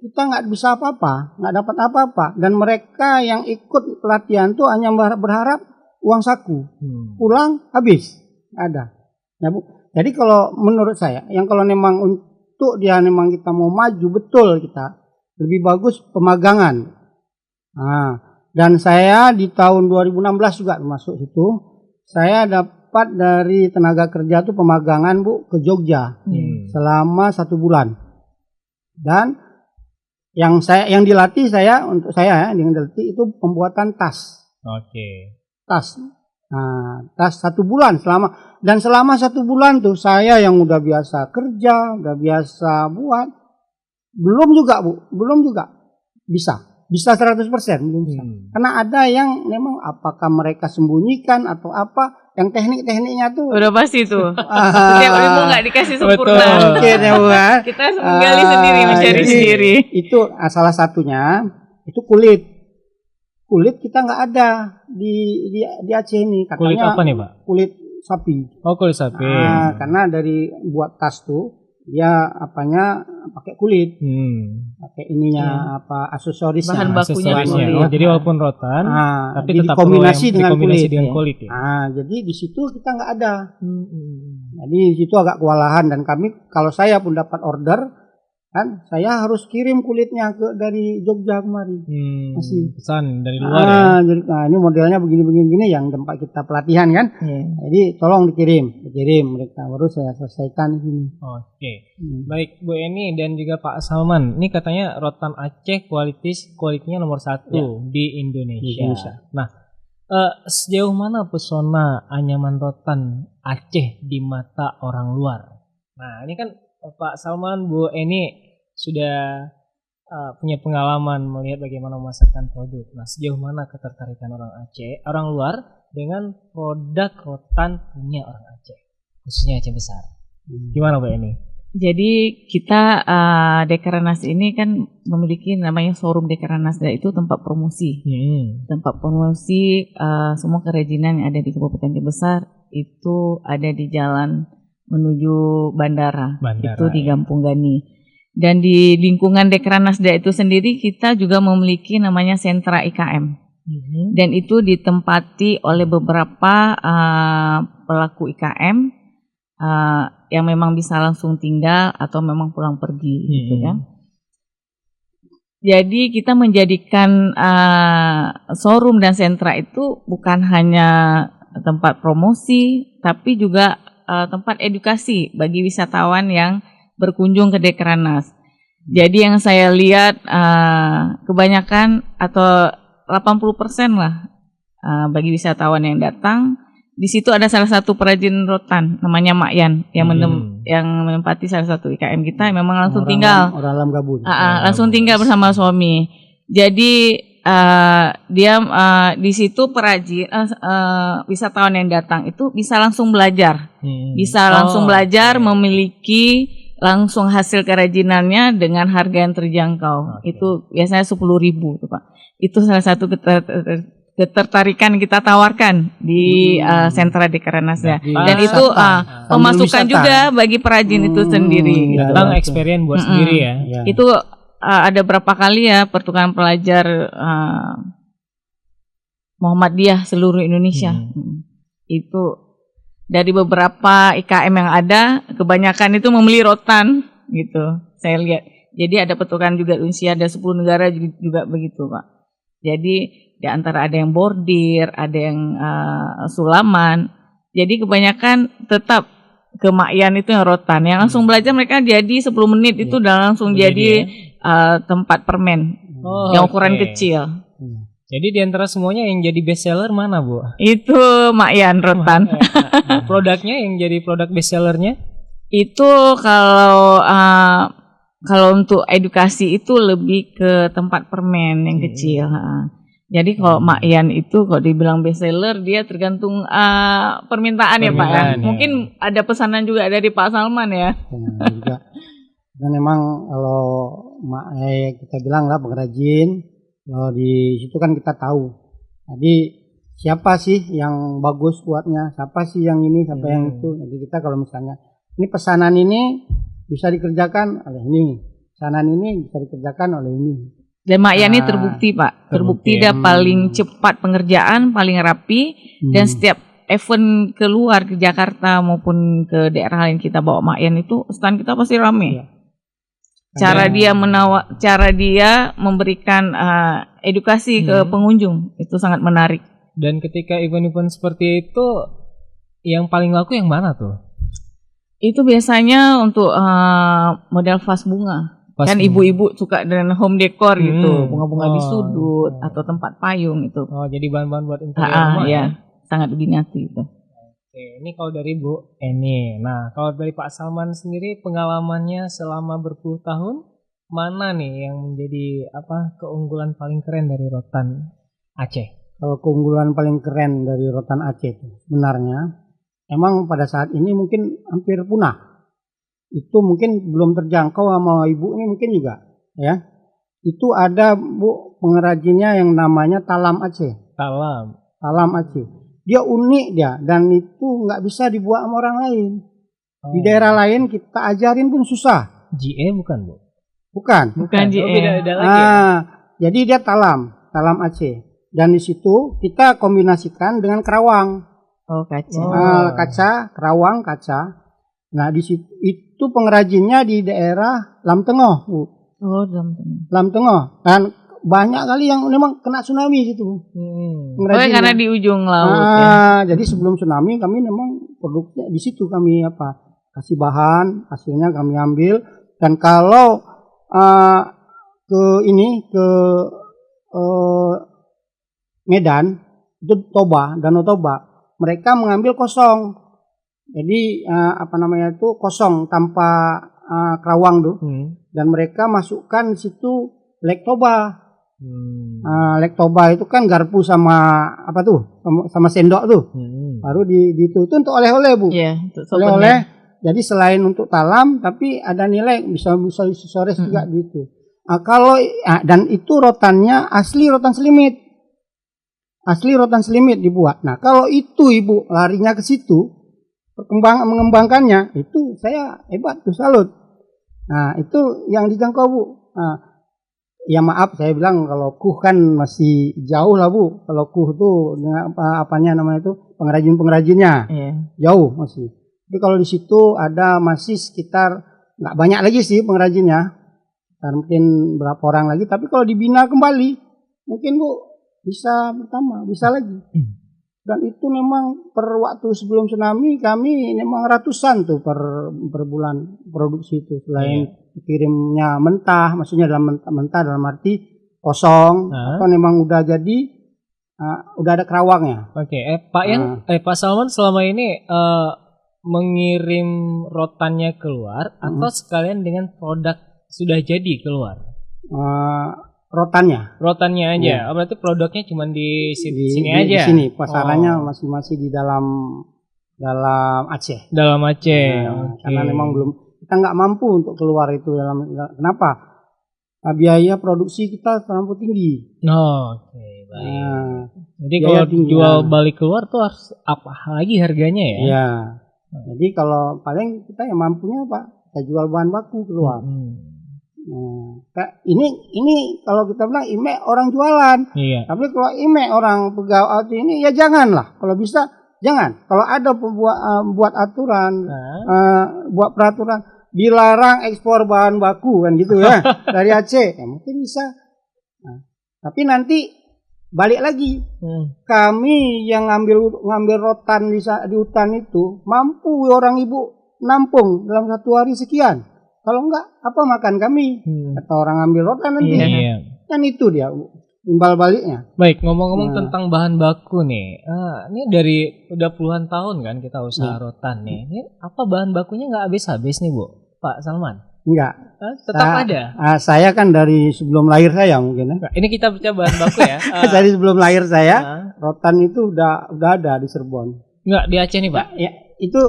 kita nggak bisa apa-apa, nggak dapat apa-apa, dan mereka yang ikut pelatihan itu hanya berharap uang saku, pulang habis, ada. Ya Bu. Jadi kalau menurut saya, yang kalau memang untuk dia memang kita mau maju betul, kita lebih bagus pemagangan. Dan saya di tahun 2016 juga masuk situ, saya dapat dari tenaga kerja itu pemagangan Bu ke Jogja selama 1 bulan. Dan yang dilatih yang dilatih itu pembuatan tas. Tas. Tas 1 bulan selama 1 bulan tuh saya yang udah biasa kerja, udah biasa buat, belum juga bisa. bisa 100%, belum bisa. Karena ada yang memang apakah mereka sembunyikan atau apa, yang teknik-tekniknya tuh Udah pasti tuh. Setiap ilmu nggak dikasih sempurna. mungkin ya Bu. Kita harus menggali sendiri, mencari jadi sendiri. Itu salah satunya itu kulit. Kulit kita nggak ada di Aceh ini. Katanya Kulit apa nih Pak? kulit sapi. Oh kulit sapi. Karena dari buat tas tuh dia apanya pakai kulit, pakai ininya apa aksesorisnya. Bahan bakunya Aksesorisnya. kulit. Oh, jadi walaupun rotan, tapi tetap dikombinasi perlu dengan dikombinasi kulit. dengan kulit ya. Jadi di situ kita nggak ada. Jadi di situ agak kewalahan dan kami kalau saya pun dapat order kan saya harus kirim kulitnya dari Jogja kemari. Masih pesan dari luar ya. Jadi ini modelnya begini yang tempat kita pelatihan kan. Jadi tolong dikirim mereka baru saya selesaikan di sini. Oke. Baik Bu Eni dan juga Pak Salman. Ini katanya rotan Aceh kualitasnya nomor 1 di Indonesia. Nah, sejauh mana pesona anyaman rotan Aceh di mata orang luar? Nah, ini kan Pak Salman, Bu Eni sudah punya pengalaman melihat bagaimana memasarkan produk. Nah, sejauh mana ketertarikan orang luar dengan produk rotan punya orang Aceh, khususnya Aceh besar? Gimana Bu Eni? Jadi kita Dekaranas ini kan memiliki namanya showroom Dekaranas, itu tempat promosi. Tempat promosi semua kerajinan yang ada di Kabupaten Aceh Besar itu ada di jalan menuju bandara. Itu di Gampung Gani. Dan di lingkungan Dekranasda itu sendiri kita juga memiliki namanya sentra IKM. Dan itu ditempati oleh beberapa pelaku IKM yang memang bisa langsung tinggal atau memang pulang pergi gitu kan. Jadi kita menjadikan showroom dan sentra itu bukan hanya tempat promosi tapi juga tempat edukasi bagi wisatawan yang berkunjung ke Dekaranas. Jadi yang saya lihat kebanyakan atau 80% lah bagi wisatawan yang datang, di situ ada salah satu perajin rotan namanya Mak Yan yang menempati salah satu IKM kita, memang langsung tinggal. Orang Alam Gabun. Langsung tinggal bersama suami. Jadi dia di situ perajin wisatawan yang datang itu bisa langsung belajar, memiliki langsung hasil kerajinannya dengan harga yang terjangkau. Itu biasanya 10.000 tuh Pak. Itu salah satu ketertarikan kita tawarkan di sentra Dekranasda. Dan itu pemasukan juga bagi perajin itu sendiri. Datang experience buat sendiri ya. Itu ada berapa kali ya pertukaran pelajar Muhammadiyah seluruh Indonesia. Itu dari beberapa IKM yang ada, kebanyakan itu membeli rotan gitu. Saya lihat. Jadi ada pertukaran juga Indonesia, ada 10 negara juga begitu Pak. Jadi di antara ada yang bordir, ada yang sulaman. Jadi kebanyakan tetap ke Mak Yan itu yang rotan. Yang langsung belajar mereka jadi 10 menit itu udah langsung jadi tempat permen yang ukuran kecil. Jadi di antara semuanya yang jadi best seller mana Bu? Itu Mak Yan rotan. Produknya yang jadi produk best sellernya? Itu kalau untuk edukasi itu lebih ke tempat permen yang kecil. Jadi kalau Mak Yan itu kalau dibilang best seller dia tergantung permintaan ya Pak ya. Mungkin ada pesanan juga dari Pak Salman ya. Dan memang kalau kita bilang lah pengrajin, kalau di situ kan kita tahu. Jadi siapa sih yang bagus buatnya, siapa sih yang ini, siapa yang itu. Jadi kita kalau misalnya ini pesanan ini bisa dikerjakan oleh ini, pesanan ini bisa dikerjakan oleh ini. Dan Mak Yan ini terbukti Pak, terbukti dia paling cepat pengerjaan, paling rapi, dan setiap event keluar ke Jakarta maupun ke daerah lain kita bawa Mak Yan itu stand kita pasti rame. Cara dia memberikan edukasi ke pengunjung itu sangat menarik. Dan ketika event-event seperti itu yang paling laku yang mana tuh? Itu biasanya untuk model vas bunga. Kan ibu-ibu suka dengan home decor gitu, bunga-bunga di sudut atau tempat payung itu. Oh, jadi bahan-bahan buat interior rumah ya. Sangat diminati itu. Oke, ini kalau dari Bu Eni. Nah, kalau dari Pak Salman sendiri pengalamannya selama berpuluh tahun mana nih yang menjadi keunggulan paling keren dari rotan Aceh? Kalau keunggulan paling keren dari rotan Aceh itu sebenarnya emang pada saat ini mungkin hampir punah. Itu mungkin belum terjangkau sama ibu ini mungkin juga ya. Itu ada Bu pengrajinnya yang namanya talam Aceh. Talam Aceh. Dia unik dia dan itu nggak bisa dibuat sama orang lain. Di daerah lain kita ajarin pun susah. GE bukan Bu? Bukan GE. Beda lagi ya? Jadi dia talam Aceh. Dan di situ kita kombinasikan dengan kerawang. Oh, kaca. Kaca, kerawang, kaca. Nah, di situ itu pengrajinnya di daerah Lam Tengah, Bu. Oh, Lam Tengah. Lam Tengah. Dan banyak kali yang memang kena tsunami situ. Karena di ujung laut ya. Jadi sebelum tsunami kami memang produknya di situ kami kasih bahan, hasilnya kami ambil. Dan kalau ke Medan itu Danau Toba, mereka mengambil kosong. Jadi kosong tanpa kerawang tuh. Dan mereka masukkan di situ Lek Toba. Lek Toba itu kan garpu sama sama sendok tuh. Baru itu untuk oleh-oleh Bu. Iya, oleh-oleh. Jadi selain untuk talam tapi ada nilai bisa sores juga gitu. Dan itu rotannya asli rotan selimit. Asli rotan selimit dibuat. Nah, kalau itu Ibu larinya ke situ, mengembangkannya, itu saya hebat tuh, salut. Nah, itu yang dijangkau Bu. Nah, ya maaf saya bilang kalau kuh kan masih jauh lah Bu. Kalau kuh tuh dengan pengrajin-pengrajinnya. Jauh masih. Tapi kalau di situ ada masih sekitar nggak banyak lagi sih pengrajinnya. Dan mungkin berapa orang lagi, tapi kalau dibina kembali mungkin Bu bisa bertambah, bisa lagi. Dan itu memang per waktu sebelum tsunami kami memang ratusan tuh per bulan produksi itu. Selain kirimnya mentah, maksudnya mentah dalam arti kosong atau memang udah jadi udah ada kerawangnya. Pak Salman selama ini mengirim rotannya keluar atau sekalian dengan produk sudah jadi keluar? Rotannya aja. Berarti produknya cuma di sini aja. Di sini pasarannya masih di dalam Aceh. Dalam Aceh. Karena memang kita nggak mampu untuk keluar itu kenapa? Biaya produksi kita terlalu tinggi. Baik. Jadi kalau jual balik keluar tuh harus apa lagi harganya ya? Iya. Jadi kalau paling kita yang mampunya Pak, kita jual bahan baku keluar. Ini kalau kita bilang IMEI orang jualan, tapi kalau IMEI orang pegawai ini ya janganlah. Kalau bisa jangan. Kalau ada buat aturan, buat peraturan dilarang ekspor bahan baku kan gitu ya dari Aceh, ya mungkin bisa. Tapi nanti balik lagi, kami yang ngambil rotan di hutan itu mampu orang Ibu nampung dalam 1 hari sekian. Kalau enggak, apa makan kami? Atau orang ambil rotan nanti. Kan itu dia imbal baliknya. Baik, ngomong-ngomong tentang bahan baku nih. Ini dari udah puluhan tahun kan kita usaha rotan nih. Ini apa bahan bakunya nggak habis-habis nih Bu, Pak Salman? Enggak. Tetap ada. Saya kan dari sebelum lahir saya mungkin. Ini kita baca bahan baku ya. Dari sebelum lahir saya, rotan itu udah ada di Cirebon. Enggak di Aceh nih Pak? Ya, itu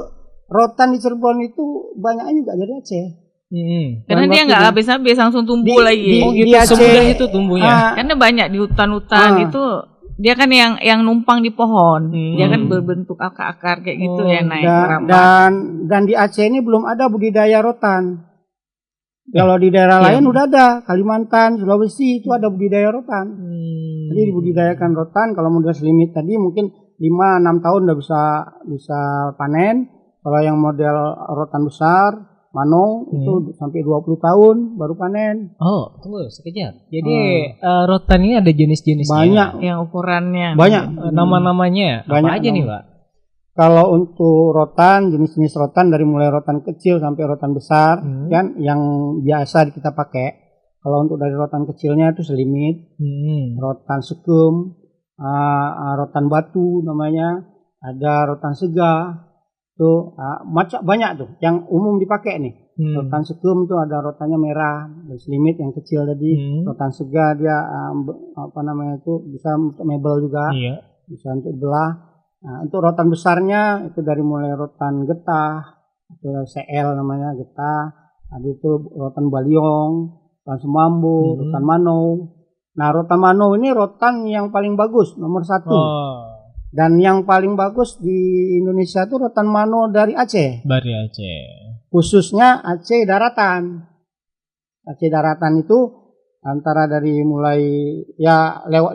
rotan di Cirebon itu banyaknya juga dari Aceh. Karena dia nggak habis-habis langsung tumbuh lagi. Di Aceh, semudah itu tumbuhnya. Karena banyak di hutan-hutan itu dia kan yang numpang di pohon. Dia kan berbentuk akar-akar kayak gitu ya naik merambat. Dan di Aceh ini belum ada budidaya rotan. Kalau di daerah lain udah ada, Kalimantan, Sulawesi itu ada budidaya rotan. Jadi dibudidayakan rotan. Kalau model selimit tadi mungkin 5-6 tahun udah bisa panen. Kalau yang model rotan besar Manong itu sampai 20 tahun baru panen. Tunggu sekejap. Jadi rotan ini ada jenis-jenisnya. Banyak. Yang ukurannya. Banyak. Nama-namanya apa Banyak aja nih Pak? Kalau untuk rotan, jenis-jenis rotan dari mulai rotan kecil sampai rotan besar, kan yang biasa kita pakai. Kalau untuk dari rotan kecilnya itu selimit, rotan sekum, rotan batu namanya, ada rotan sega. Tuh banyak tuh yang umum dipakai nih. Rotan sekum tuh ada rotannya merah, selimit yang kecil tadi. Rotan sega dia bisa untuk mebel juga, bisa untuk belah. Nah, untuk rotan besarnya itu dari mulai rotan getah, itu CL namanya getah, ada itu rotan baliong, rotan semambu, rotan mano. Nah, rotan mano ini rotan yang paling bagus, nomor 1. Dan yang paling bagus di Indonesia itu rotan mano dari Aceh. Dari Aceh. Khususnya Aceh daratan. Aceh daratan itu antara dari mulai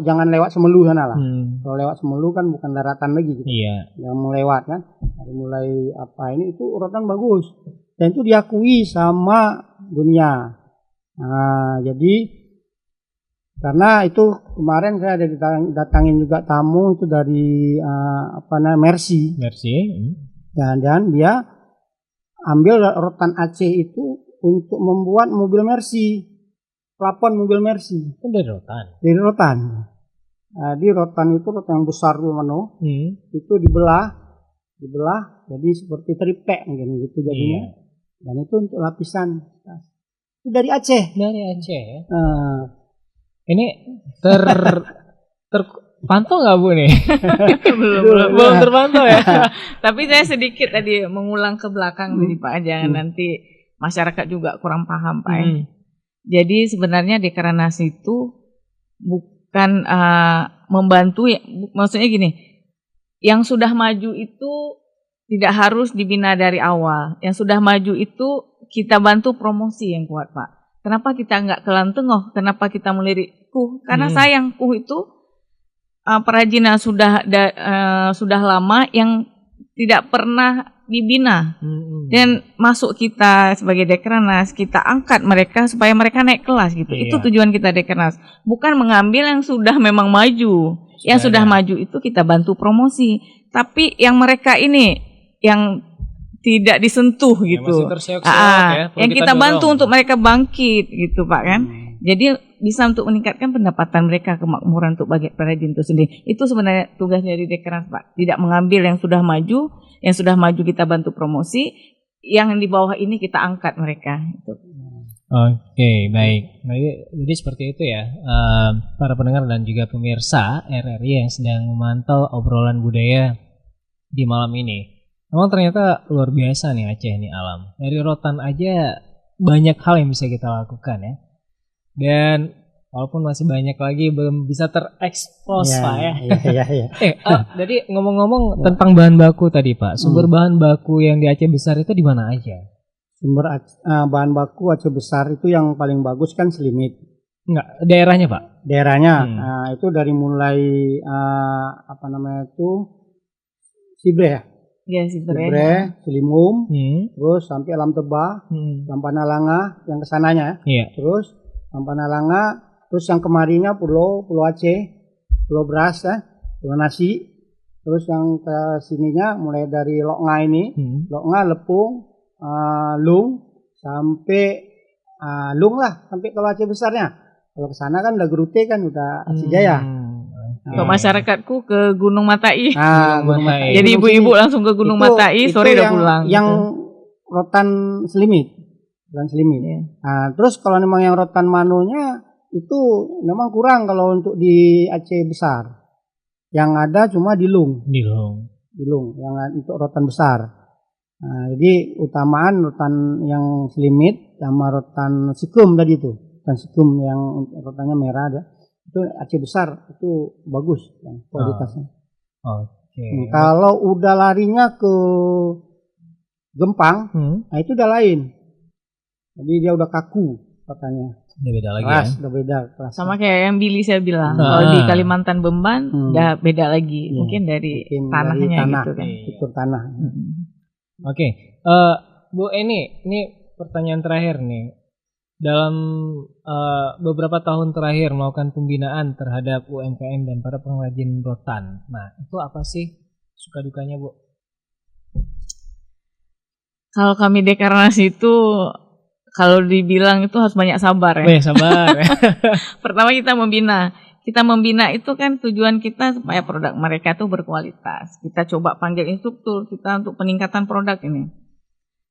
jangan lewat Semelu sana lah. Kalau lewat Semelu kan bukan daratan lagi gitu. Iya. Yang mau lewat kan. Dari mulai itu rotan bagus. Dan itu diakui sama dunia. Nah, jadi karena itu kemarin saya ada datangin juga tamu itu dari Mercy. Dan dia ambil rotan Aceh itu untuk membuat mobil Mercy, plafon mobil Mercy. Itu dari rotan. Dari rotan. Di rotan itu rotan yang besar tuh itu dibelah jadi seperti tripek gitu jadinya. Dan itu untuk lapisan. Itu dari Aceh. Dari Aceh ya. Ini terpantau nggak Bu nih? belum terpantau ya. Tapi saya sedikit tadi mengulang ke belakang nih Pak, jangan nanti masyarakat juga kurang paham Pak. Jadi sebenarnya Dekaranas itu bukan membantu, maksudnya gini, yang sudah maju itu tidak harus dibina dari awal. Yang sudah maju itu kita bantu promosi yang kuat Pak. Kenapa kita nggak ke Lantengoh? Kenapa kita melirik Kuh? Karena sayang Kuh itu perajinnya sudah lama yang tidak pernah dibina. Dan masuk kita sebagai Dekaranas, kita angkat mereka supaya mereka naik kelas gitu. Itu tujuan kita Dekaranas. Bukan mengambil yang sudah memang maju. Yang sudah maju itu kita bantu promosi. Tapi yang mereka ini yang tidak disentuh gitu. Yang kita bantu untuk mereka bangkit gitu Pak kan. Jadi bisa untuk meningkatkan pendapatan mereka, kemakmuran untuk bagi perajin itu sendiri. Itu sebenarnya tugasnya dari Dekaranas Pak. Tidak mengambil yang sudah maju kita bantu promosi, yang di bawah ini kita angkat mereka. Gitu. Oke, baik. Jadi seperti itu ya, para pendengar dan juga pemirsa RRI yang sedang memantau obrolan budaya di malam ini. Memang ternyata luar biasa nih Aceh ini alam. Dari rotan aja banyak hal yang bisa kita lakukan ya. Dan walaupun masih banyak lagi belum bisa terekspos Pak ya. Jadi ngomong-ngomong tentang bahan baku tadi Pak, sumber bahan baku yang di Aceh besar itu di mana aja? Sumber bahan baku Aceh besar itu yang paling bagus kan selimit. Enggak, daerahnya Pak? Daerahnya, itu dari mulai Sibreh ya? Iya, Sibreh, Selimum, terus sampai Alam Tebah, Lampanalanga yang kesananya, terus Lampanalanga, terus yang kemarinya Pulau Aceh, Pulau Beras ya, Pulau Nasi, terus yang ke sininya mulai dari Loknga ini, Loknga, Lepung, Lung, sampai Lung lah, sampai ke Aceh besarnya. Kalau ke sana kan udah Gerute kan, udah Aceh Jaya. Kalau masyarakatku ke Gunung Matai. Gunung Matai. Jadi ibu-ibu langsung ke Gunung Matai, sore udah pulang. Yang rotan selimit. Terus kalau memang yang rotan manonya itu memang kurang kalau untuk di Aceh besar. Yang ada cuma di Lung. Di Lung yang untuk rotan besar. Jadi utamaan rotan yang selimit sama rotan sikum tadi itu. Rotan sikum yang rotannya merah ada. Itu Aceh besar itu bagus kualitasnya. Kalau udah larinya ke Gempang, nah itu udah lain. Jadi dia udah kaku katanya. Udah beda lagi Udah beda kelas. Sama kayak yang Billy saya bilang. Kalau di Kalimantan Beban udah beda lagi. Mungkin dari tanahnya gitu kan. Fitur tanah. Oke. Bu Eni, ini pertanyaan terakhir nih. Dalam beberapa tahun terakhir melakukan pembinaan terhadap UMKM dan para pengrajin rotan. Nah, itu apa sih suka dukanya, Bu? Kalau kami Dekaranas itu, kalau dibilang itu harus banyak sabar ya. Banyak sabar. Pertama kita membina. Kita membina itu kan tujuan kita supaya produk mereka itu berkualitas. Kita coba panggil instruktur kita untuk peningkatan produk ini.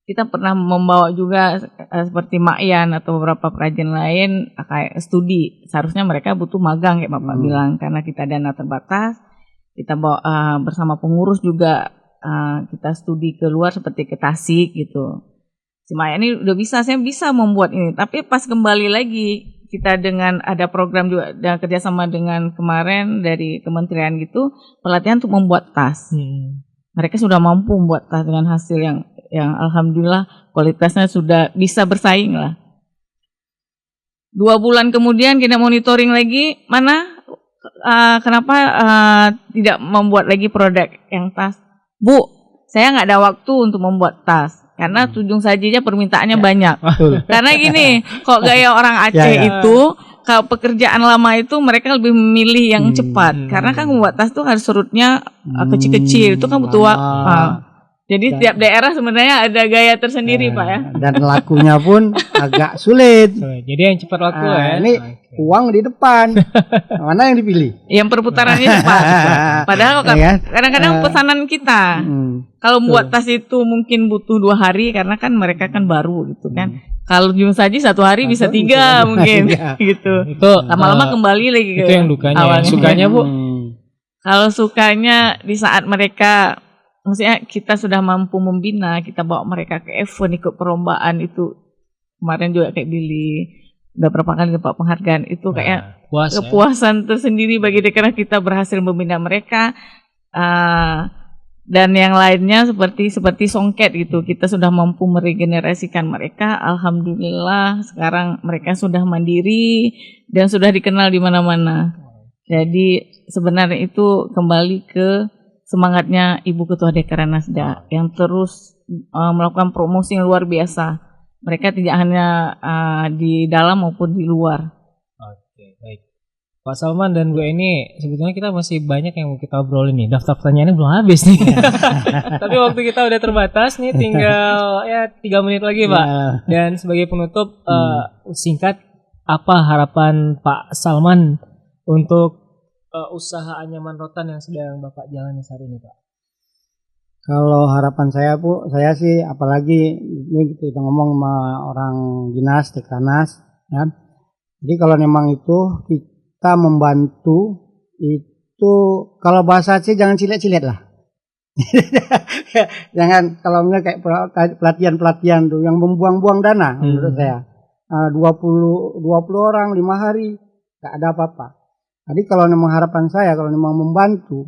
kita pernah membawa juga seperti Makyan atau beberapa perajin lain kayak studi. Seharusnya mereka butuh magang kayak Bapak bilang, karena kita dana terbatas. Kita bawa bersama pengurus juga, kita studi keluar seperti ke Tasik gitu. Si Makyan ini udah bisa, saya bisa membuat ini. Tapi pas kembali lagi kita dengan ada program juga dan kerjasama dengan kemarin dari kementerian gitu, pelatihan untuk membuat tas. Mereka sudah mampu membuat tas dengan hasil yang alhamdulillah kualitasnya sudah bisa bersaing lah. 2 bulan kemudian kita monitoring lagi, kenapa tidak membuat lagi produk yang tas. Bu, saya nggak ada waktu untuk membuat tas. Karena ujung sajinya permintaannya banyak. Karena gini, kok gaya orang Aceh itu, kalau pekerjaan lama itu mereka lebih memilih yang cepat. Karena kan membuat tas itu harus surutnya kecil-kecil, itu kan butuh waktu. Jadi tiap daerah sebenarnya ada gaya tersendiri Pak ya. Dan lakunya pun agak sulit. Jadi yang cepat laku ya. Ini uang di depan, mana yang dipilih? Yang perputarannya cepat. Padahal kadang-kadang pesanan kita, kalau buat tas itu mungkin butuh 2 hari karena kan mereka kan baru gitu kan. Kalau ujung saji 1 hari bisa 3 mungkin gitu. Itu lama-lama kembali lagi ke itu yang dukanya. Awalnya. Sukanya Bu? Kalau sukanya di saat mereka, maksudnya kita sudah mampu membina, kita bawa mereka ke event, ikut perlombaan itu. Kemarin juga kayak Billy udah berapa kali dapat penghargaan itu, kayak kepuasan tersendiri bagi karena kita berhasil membina mereka. Dan yang lainnya seperti Songket gitu, kita sudah mampu meregenerasikan mereka. Alhamdulillah sekarang mereka sudah mandiri dan sudah dikenal di mana-mana. Jadi sebenarnya itu kembali ke semangatnya Ibu Ketua Dekranasda yang terus melakukan promosi yang luar biasa. Mereka tidak hanya di dalam maupun di luar. Oke, baik. Pak Salman dan Bu Eni, sebetulnya kita masih banyak yang mau kita obrolin nih. Daftar pertanyaannya belum habis nih. Tapi waktu kita udah terbatas nih, tinggal 3 menit lagi Pak. Dan sebagai penutup, singkat, apa harapan Pak Salman untuk usaha anyaman rotan yang sedang Bapak jalani saat ini Pak? Kalau harapan saya Bu, saya sih apalagi ini kita ngomong sama orang dinas Dekranas ya. Jadi kalau memang itu kita membantu itu, kalau bahasa Aceh jangan cilet-cilet lah. Jangan kalau kayak pelatihan tuh yang membuang-buang dana menurut saya. 20 orang 5 hari enggak ada apa-apa. Jadi kalau memang harapan saya, kalau memang membantu,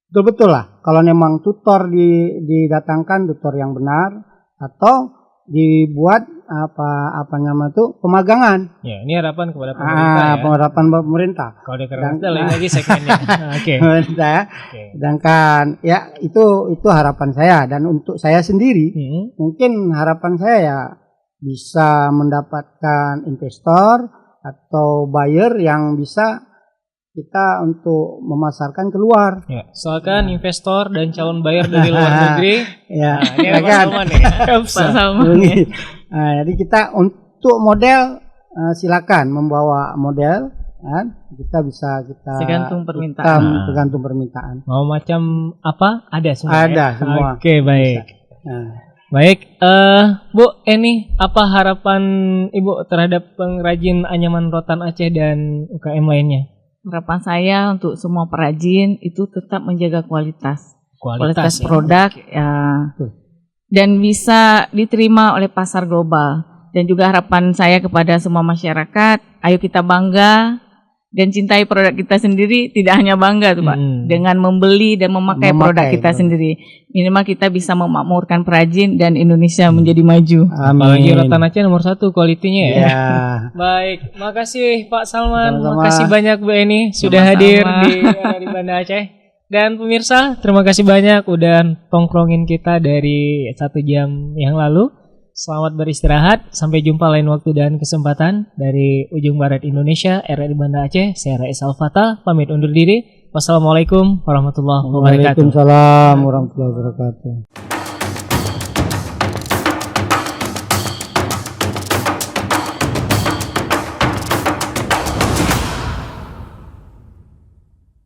betul-betul lah. Kalau memang tutor didatangkan, tutor yang benar, atau dibuat apa namanya itu pemagangan. Ya, ini harapan kepada pemerintah. Harapan pemerintah. Kalau Dekranasda lagi segmennya. Oke. Sedangkan ya itu harapan saya, dan untuk saya sendiri, mungkin harapan saya ya bisa mendapatkan investor atau buyer yang bisa kita untuk memasarkan keluar. Ya, soalkan investor dan calon buyer dari luar negeri. Ya, ini ada Pak Salman nih. Pak Salman. Jadi kita untuk model silakan membawa model, kita bisa tergantung permintaan. Tergantung permintaan. Mau macam apa? Ada semua. Ada semua. Oke, baik. Baik, Bu Eni, apa harapan Ibu terhadap pengrajin anyaman rotan Aceh dan UKM lainnya? Harapan saya untuk semua perajin itu tetap menjaga kualitas ya. Produk ya, dan bisa diterima oleh pasar global. Dan juga harapan saya kepada semua masyarakat, ayo kita bangga dan cintai produk kita sendiri. Tidak hanya bangga tuh Pak, dengan membeli dan memakai produk kita sendiri. Minimal kita bisa memakmurkan perajin dan Indonesia menjadi maju. Apalagi rotan Aceh nomor 1 kualitinya ya. Baik, makasih Pak Salman, makasih banyak Bu Eni sudah hadir di Banda Aceh. Dan pemirsa, terima kasih banyak udah tongkrongin kita dari 1 jam yang lalu. Selamat beristirahat, sampai jumpa lain waktu dan kesempatan. Dari ujung barat Indonesia, RRI Banda Aceh, saya Rais Al-Fatah, pamit undur diri. Wassalamualaikum warahmatullahi wabarakatuh. Waalaikumsalam warahmatullahi wabarakatuh.